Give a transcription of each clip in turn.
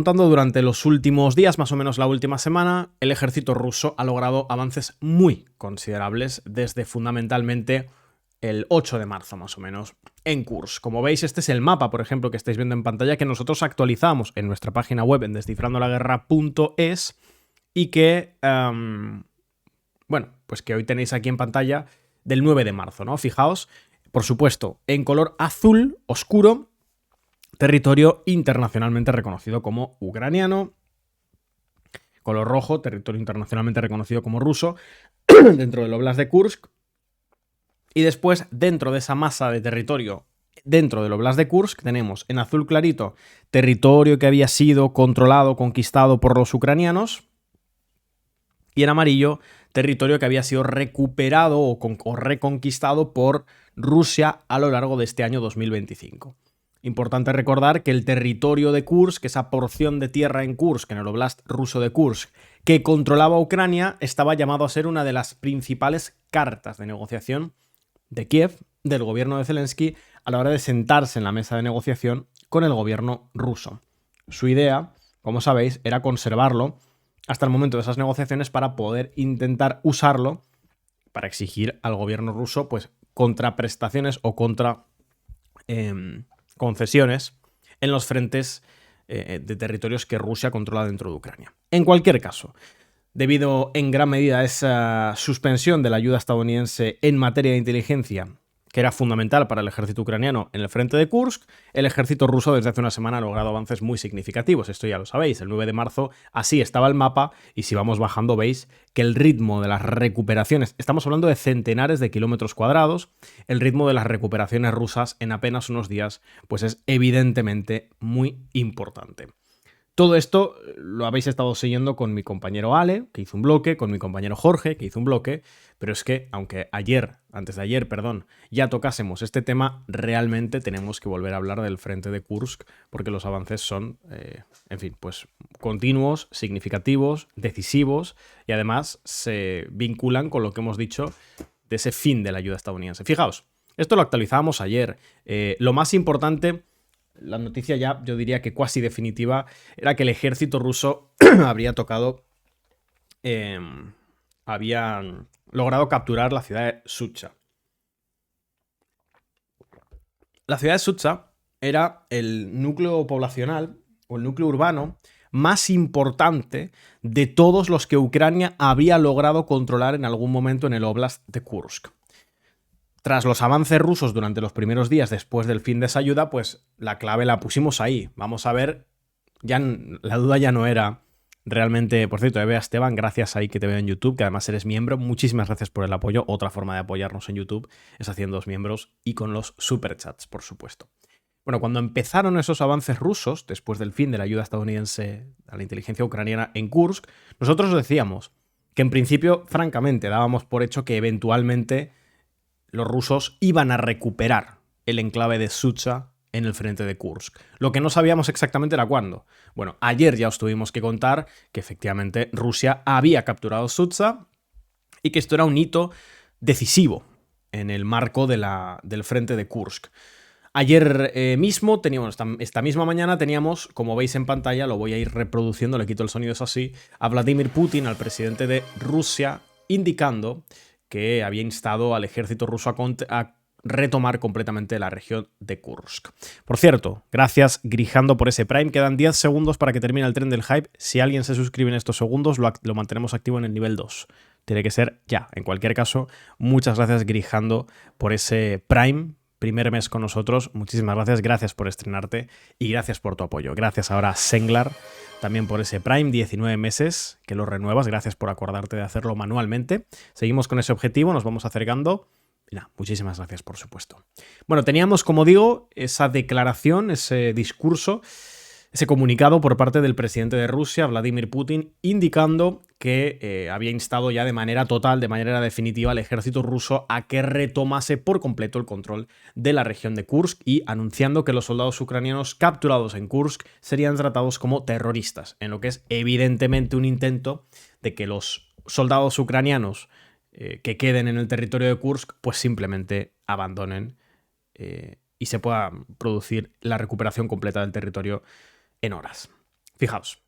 Contando durante los últimos días, más o menos la última semana, el ejército ruso ha logrado avances muy considerables desde fundamentalmente el 8 de marzo, más o menos, en Kursk. Como veis, este es el mapa, por ejemplo, que estáis viendo en pantalla, que nosotros actualizamos en nuestra página web en descifrandolaguerra.es y que, bueno, pues que hoy tenéis aquí en pantalla del 9 de marzo, ¿no? Fijaos, por supuesto, en color azul oscuro, territorio internacionalmente reconocido como ucraniano. Color rojo, territorio internacionalmente reconocido como ruso, dentro del Oblast de Kursk. Y después, dentro de esa masa de territorio, dentro del Oblast de Kursk, tenemos en azul clarito territorio que había sido controlado, conquistado por los ucranianos. Y en amarillo, territorio que había sido recuperado o reconquistado por Rusia a lo largo de este año 2025. Importante recordar que el territorio de Kursk, esa porción de tierra en Kursk, en el Oblast ruso de Kursk, que controlaba Ucrania, estaba llamado a ser una de las principales cartas de negociación de Kiev, del gobierno de Zelensky, a la hora de sentarse en la mesa de negociación con el gobierno ruso. Su idea, como sabéis, era conservarlo hasta el momento de esas negociaciones para poder intentar usarlo para exigir al gobierno ruso pues contraprestaciones o concesiones en los frentes de territorios que Rusia controla dentro de Ucrania. En cualquier caso, debido en gran medida a esa suspensión de la ayuda estadounidense en materia de inteligencia, que era fundamental para el ejército ucraniano en el frente de Kursk, el ejército ruso desde hace una semana ha logrado avances muy significativos. Esto ya lo sabéis, el 9 de marzo así estaba el mapa y si vamos bajando veis que el ritmo de las recuperaciones, estamos hablando de centenares de kilómetros cuadrados, el ritmo de las recuperaciones rusas en apenas unos días pues es evidentemente muy importante. Todo esto lo habéis estado siguiendo con mi compañero Ale, que hizo un bloque, con mi compañero Jorge, que hizo un bloque, pero es que aunque antes de ayer, ya tocásemos este tema, realmente tenemos que volver a hablar del frente de Kursk, porque los avances son, en fin, pues continuos, significativos, decisivos, y además se vinculan con lo que hemos dicho de ese fin de la ayuda estadounidense. Fijaos, esto lo actualizábamos ayer. Lo más importante, la noticia ya, yo diría que casi definitiva, era que el ejército ruso habría habían logrado capturar la ciudad de Sucha. La ciudad de Sucha era el núcleo poblacional o el núcleo urbano más importante de todos los que Ucrania había logrado controlar en algún momento en el Oblast de Kursk. Tras los avances rusos durante los primeros días después del fin de esa ayuda, pues la clave la pusimos ahí. Vamos a ver, ya la duda ya no era realmente, por cierto, Eve Esteban, gracias ahí que te veo en YouTube, que además eres miembro, muchísimas gracias por el apoyo. Otra forma de apoyarnos en YouTube es haciéndoos miembros y con los superchats, por supuesto. Bueno, cuando empezaron esos avances rusos, después del fin de la ayuda estadounidense a la inteligencia ucraniana en Kursk, nosotros decíamos que en principio, francamente, dábamos por hecho que eventualmente los rusos iban a recuperar el enclave de Sucha en el frente de Kursk. Lo que no sabíamos exactamente era cuándo. Bueno, ayer ya os tuvimos que contar que efectivamente Rusia había capturado Sucha y que esto era un hito decisivo en el marco del frente de Kursk. Ayer mismo teníamos, esta misma mañana teníamos, como veis en pantalla, lo voy a ir reproduciendo, le quito el sonido, es así, a Vladimir Putin, al presidente de Rusia, indicando que había instado al ejército ruso a retomar completamente la región de Kursk. Por cierto, gracias Grijando por ese Prime. Quedan 10 segundos para que termine el tren del hype. Si alguien se suscribe en estos segundos, lo mantenemos activo en el nivel 2. Tiene que ser ya. En cualquier caso, muchas gracias Grijando por ese Prime. Primer mes con nosotros. Muchísimas gracias por estrenarte y gracias por tu apoyo. Gracias ahora a Senglar también por ese Prime, 19 meses que lo renuevas. Gracias por acordarte de hacerlo manualmente. Seguimos con ese objetivo, nos vamos acercando. Y nada, muchísimas gracias, por supuesto. Bueno, teníamos, como digo, esa declaración, ese discurso, ese comunicado por parte del presidente de Rusia, Vladimir Putin, indicando que había instado ya de manera total, de manera definitiva, al ejército ruso a que retomase por completo el control de la región de Kursk y anunciando que los soldados ucranianos capturados en Kursk serían tratados como terroristas, en lo que es evidentemente un intento de que los soldados ucranianos que queden en el territorio de Kursk pues simplemente abandonen y se pueda producir la recuperación completa del territorio en horas. Fijaos,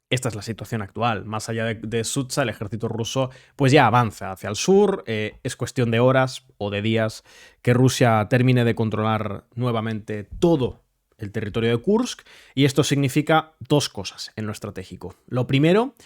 esta es la situación actual. Más allá de Sucha, el ejército ruso pues ya avanza hacia el sur. Es cuestión de horas o de días que Rusia termine de controlar nuevamente todo el territorio de Kursk. Y esto significa dos cosas en lo estratégico. Lo primero,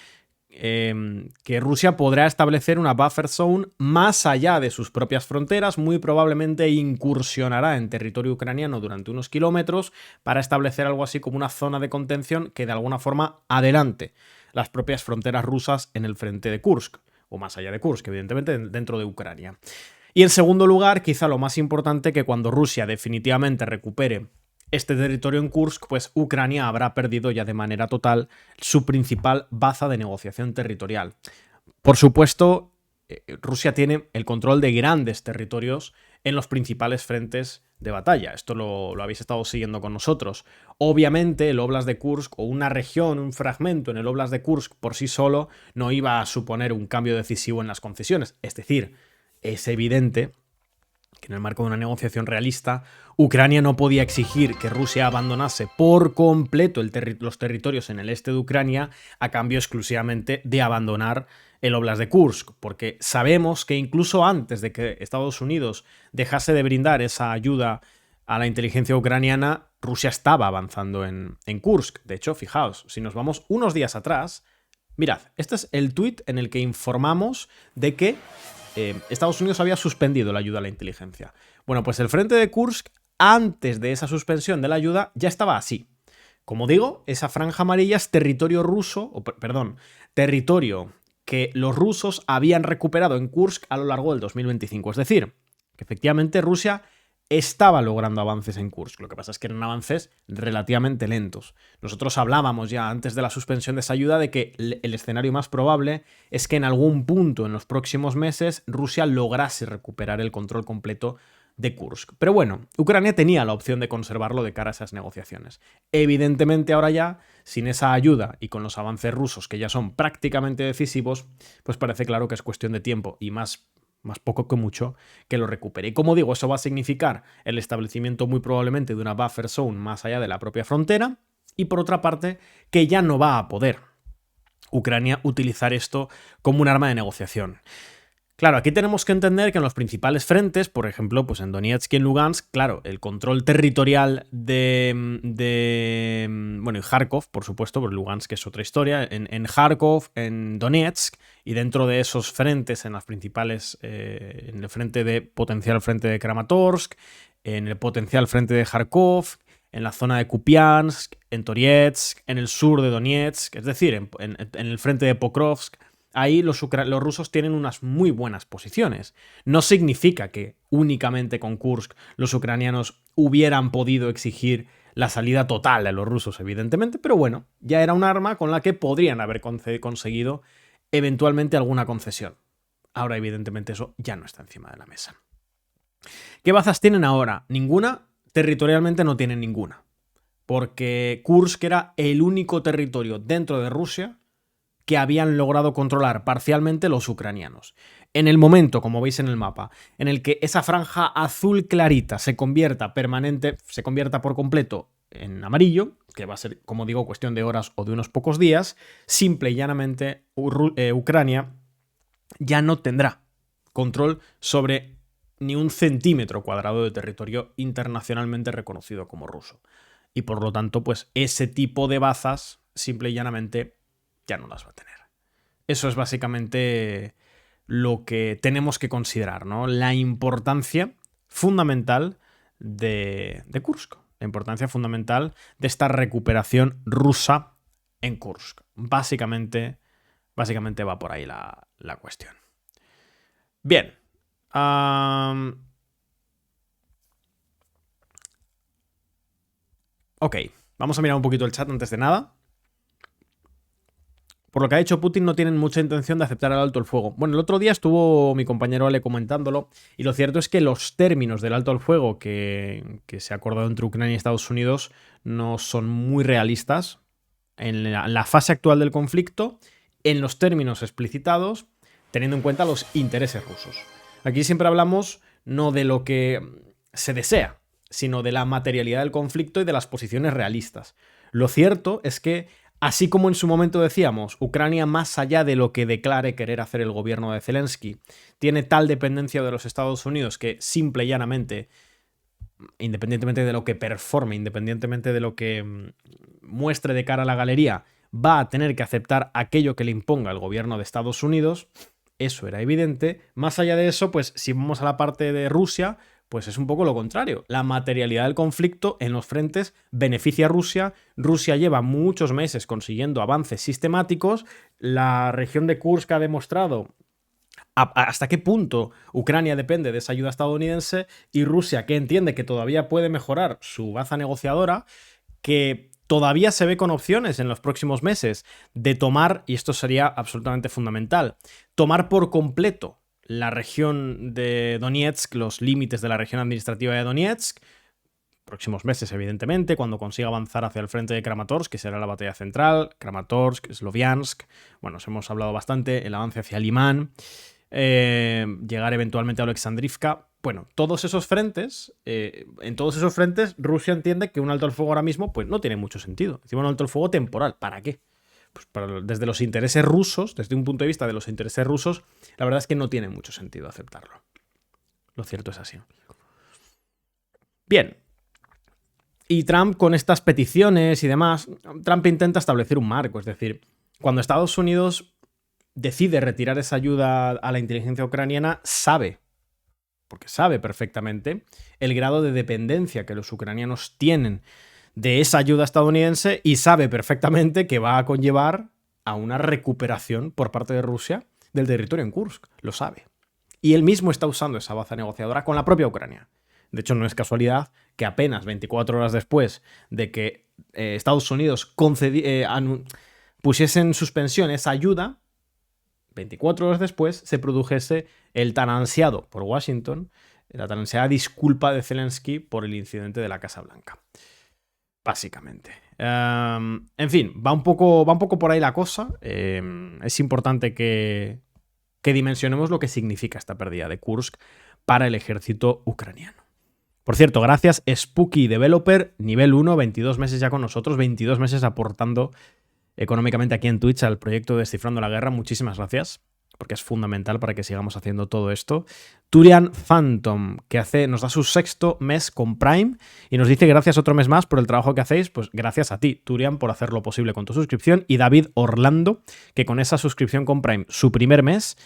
que Rusia podrá establecer una buffer zone más allá de sus propias fronteras, muy probablemente incursionará en territorio ucraniano durante unos kilómetros para establecer algo así como una zona de contención que de alguna forma adelante las propias fronteras rusas en el frente de Kursk, o más allá de Kursk, evidentemente dentro de Ucrania. Y en segundo lugar, quizá lo más importante, que cuando Rusia definitivamente recupere este territorio en Kursk, pues Ucrania habrá perdido ya de manera total su principal baza de negociación territorial. Por supuesto, Rusia tiene el control de grandes territorios en los principales frentes de batalla. Esto lo habéis estado siguiendo con nosotros. Obviamente, el Oblast de Kursk o una región, un fragmento en el Oblast de Kursk por sí solo no iba a suponer un cambio decisivo en las concesiones. Es decir, es evidente que en el marco de una negociación realista, Ucrania no podía exigir que Rusia abandonase por completo los territorios en el este de Ucrania a cambio exclusivamente de abandonar el Oblast de Kursk, porque sabemos que incluso antes de que Estados Unidos dejase de brindar esa ayuda a la inteligencia ucraniana, Rusia estaba avanzando en Kursk. De hecho, fijaos, si nos vamos unos días atrás, mirad, este es el tuit en el que informamos de que Estados Unidos había suspendido la ayuda a la inteligencia. Bueno, pues el frente de Kursk, antes de esa suspensión de la ayuda, ya estaba así. Como digo, esa franja amarilla es territorio ruso, territorio que los rusos habían recuperado en Kursk a lo largo del 2025. Es decir, que efectivamente Rusia estaba logrando avances en Kursk. Lo que pasa es que eran avances relativamente lentos. Nosotros hablábamos ya antes de la suspensión de esa ayuda de que el escenario más probable es que en algún punto en los próximos meses Rusia lograse recuperar el control completo de Kursk. Pero bueno, Ucrania tenía la opción de conservarlo de cara a esas negociaciones. Evidentemente ahora ya, sin esa ayuda y con los avances rusos que ya son prácticamente decisivos, pues parece claro que es cuestión de tiempo y más poco que mucho, que lo recupere. Y como digo, eso va a significar el establecimiento muy probablemente de una buffer zone más allá de la propia frontera y por otra parte que ya no va a poder Ucrania utilizar esto como un arma de negociación. Claro, aquí tenemos que entender que en los principales frentes, por ejemplo, pues en Donetsk y en Lugansk, claro, el control territorial bueno, y Kharkov, por supuesto, porque Lugansk es otra historia, en Kharkov, en Donetsk, y dentro de esos frentes, en las principales, en el potencial frente de Kramatorsk, en el potencial frente de Kharkov, en la zona de Kupiansk, en Torietsk, en el sur de Donetsk, es decir, en el frente de Pokrovsk. Ahí los rusos tienen unas muy buenas posiciones. No significa que únicamente con Kursk los ucranianos hubieran podido exigir la salida total de los rusos, evidentemente, pero bueno, ya era un arma con la que podrían haber conseguido eventualmente alguna concesión. Ahora, evidentemente, eso ya no está encima de la mesa. ¿Qué bazas tienen ahora? Ninguna. Territorialmente no tienen ninguna. Porque Kursk era el único territorio dentro de Rusia que habían logrado controlar parcialmente los ucranianos. En el momento, como veis en el mapa, en el que esa franja azul clarita se convierta por completo en amarillo, que va a ser, como digo, cuestión de horas o de unos pocos días, simple y llanamente Ucrania ya no tendrá control sobre ni un centímetro cuadrado de territorio internacionalmente reconocido como ruso. Y por lo tanto, pues ese tipo de bazas, simple y llanamente, ya no las va a tener. Eso es básicamente lo que tenemos que considerar, ¿no? La importancia fundamental de Kursk. La importancia fundamental de esta recuperación rusa en Kursk. Básicamente va por ahí la cuestión. Bien. Ok, vamos a mirar un poquito el chat antes de nada. Por lo que ha dicho Putin, no tienen mucha intención de aceptar el alto el fuego. Bueno, el otro día estuvo mi compañero Ale comentándolo, y lo cierto es que los términos del alto el fuego que se ha acordado entre Ucrania y Estados Unidos no son muy realistas en la fase actual del conflicto, en los términos explicitados, teniendo en cuenta los intereses rusos. Aquí siempre hablamos no de lo que se desea, sino de la materialidad del conflicto y de las posiciones realistas. Lo cierto es que Así como en su momento decíamos, Ucrania, más allá de lo que declare querer hacer el gobierno de Zelensky, tiene tal dependencia de los Estados Unidos que simple y llanamente, independientemente de lo que performe, independientemente de lo que muestre de cara a la galería, va a tener que aceptar aquello que le imponga el gobierno de Estados Unidos. Eso era evidente. Más allá de eso, pues si vamos a la parte de Rusia, pues es un poco lo contrario. La materialidad del conflicto en los frentes beneficia a Rusia. Rusia lleva muchos meses consiguiendo avances sistemáticos. La región de Kursk ha demostrado hasta qué punto Ucrania depende de esa ayuda estadounidense, y Rusia, que entiende que todavía puede mejorar su baza negociadora, que todavía se ve con opciones en los próximos meses de tomar, y esto sería absolutamente fundamental, tomar por completo la región de Donetsk, los límites de la región administrativa de Donetsk, próximos meses, evidentemente, cuando consiga avanzar hacia el frente de Kramatorsk, que será la batalla central, Kramatorsk, Sloviansk, bueno, os hemos hablado bastante, el avance hacia Limán, llegar eventualmente a Alexandrivka. Bueno, todos esos frentes, en todos esos frentes, Rusia entiende que un alto el fuego ahora mismo pues no tiene mucho sentido. Encima un alto el fuego temporal, ¿para qué? Pues desde los intereses rusos, desde un punto de vista de los intereses rusos, la verdad es que no tiene mucho sentido aceptarlo. Lo cierto es así. Bien. Y Trump, con estas peticiones y demás, Trump intenta establecer un marco. Es decir, cuando Estados Unidos decide retirar esa ayuda a la inteligencia ucraniana, porque sabe perfectamente el grado de dependencia que los ucranianos tienen de esa ayuda estadounidense, y sabe perfectamente que va a conllevar a una recuperación por parte de Rusia del territorio en Kursk. Lo sabe. Y él mismo está usando esa baza negociadora con la propia Ucrania. De hecho, no es casualidad que apenas 24 horas después de que Estados Unidos pusiese en suspensión esa ayuda, 24 horas después se produjese el tan ansiado por Washington, la tan ansiada disculpa de Zelensky por el incidente de la Casa Blanca. Básicamente. En fin, va un poco por ahí la cosa. Es importante que dimensionemos lo que significa esta pérdida de Kursk para el ejército ucraniano. Por cierto, gracias Spooky Developer, nivel 1, 22 meses ya con nosotros, 22 meses aportando económicamente aquí en Twitch al proyecto Descifrando la Guerra. Muchísimas gracias, porque es fundamental para que sigamos haciendo todo esto. Turian Phantom, que nos da su 6º mes con Prime y nos dice gracias otro mes más por el trabajo que hacéis. Pues gracias a ti, Turian, por hacer lo posible con tu suscripción. Y David Orlando, que con esa suscripción con Prime, su primer mes,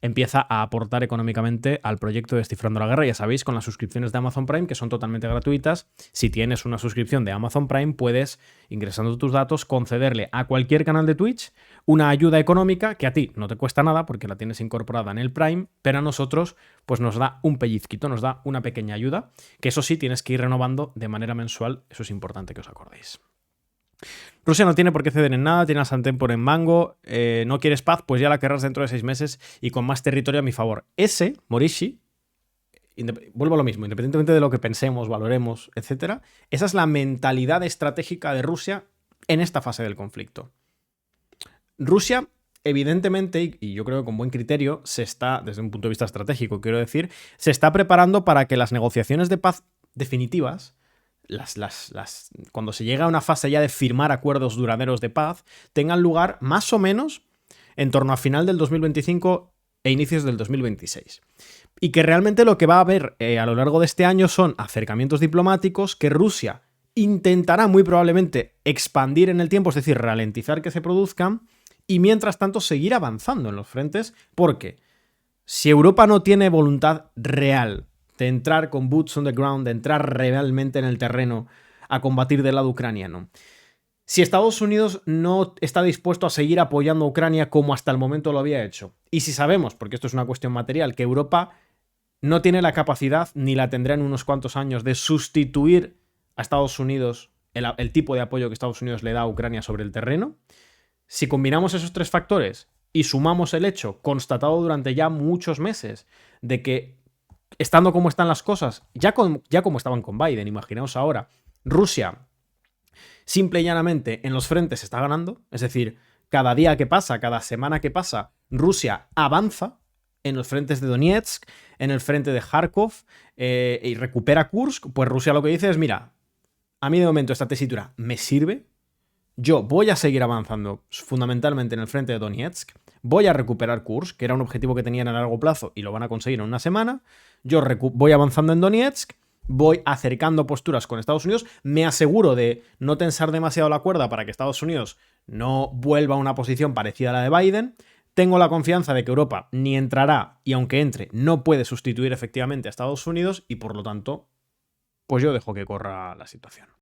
empieza a aportar económicamente al proyecto Descifrando la Guerra. Ya sabéis, con las suscripciones de Amazon Prime, que son totalmente gratuitas, si tienes una suscripción de Amazon Prime, puedes, ingresando tus datos, concederle a cualquier canal de Twitch una ayuda económica que a ti no te cuesta nada porque la tienes incorporada en el Prime, pero a nosotros pues nos da un pellizquito, nos da una pequeña ayuda, que eso sí, tienes que ir renovando de manera mensual. Eso es importante que os acordéis. Rusia no tiene por qué ceder en nada, tiene a Santén por en mango, no quieres paz, pues ya la querrás dentro de 6 meses y con más territorio a mi favor. Ese, Morishi, vuelvo a lo mismo, independientemente de lo que pensemos, valoremos, etc., esa es la mentalidad estratégica de Rusia en esta fase del conflicto. Rusia, evidentemente, y yo creo que con buen criterio, se está, desde un punto de vista estratégico, quiero decir, se está preparando para que las negociaciones de paz definitivas, cuando se llega a una fase ya de firmar acuerdos duraderos de paz, tengan lugar más o menos en torno a final del 2025 e inicios del 2026. Y que realmente lo que va a haber a lo largo de este año son acercamientos diplomáticos que Rusia intentará muy probablemente expandir en el tiempo, es decir, ralentizar que se produzcan, y mientras tanto seguir avanzando en los frentes, porque si Europa no tiene voluntad real de entrar con boots on the ground, de entrar realmente en el terreno a combatir del lado ucraniano, si Estados Unidos no está dispuesto a seguir apoyando a Ucrania como hasta el momento lo había hecho, y si sabemos, porque esto es una cuestión material, que Europa no tiene la capacidad, ni la tendrá en unos cuantos años, de sustituir a Estados Unidos, el tipo de apoyo que Estados Unidos le da a Ucrania sobre el terreno, si combinamos esos 3 factores y sumamos el hecho, constatado durante ya muchos meses, de que estando como están las cosas, ya como estaban con Biden, imaginaos ahora, Rusia simple y llanamente en los frentes está ganando, es decir, cada día que pasa, cada semana que pasa, Rusia avanza en los frentes de Donetsk, en el frente de Kharkov, y recupera Kursk. Pues Rusia lo que dice es, mira, a mí de momento esta tesitura me sirve, yo voy a seguir avanzando fundamentalmente en el frente de Donetsk, voy a recuperar Kursk, que era un objetivo que tenían a largo plazo y lo van a conseguir en una semana, yo voy avanzando en Donetsk, voy acercando posturas con Estados Unidos, me aseguro de no tensar demasiado la cuerda para que Estados Unidos no vuelva a una posición parecida a la de Biden. Tengo la confianza de que Europa ni entrará y aunque entre no puede sustituir efectivamente a Estados Unidos y por lo tanto, pues yo dejo que corra la situación.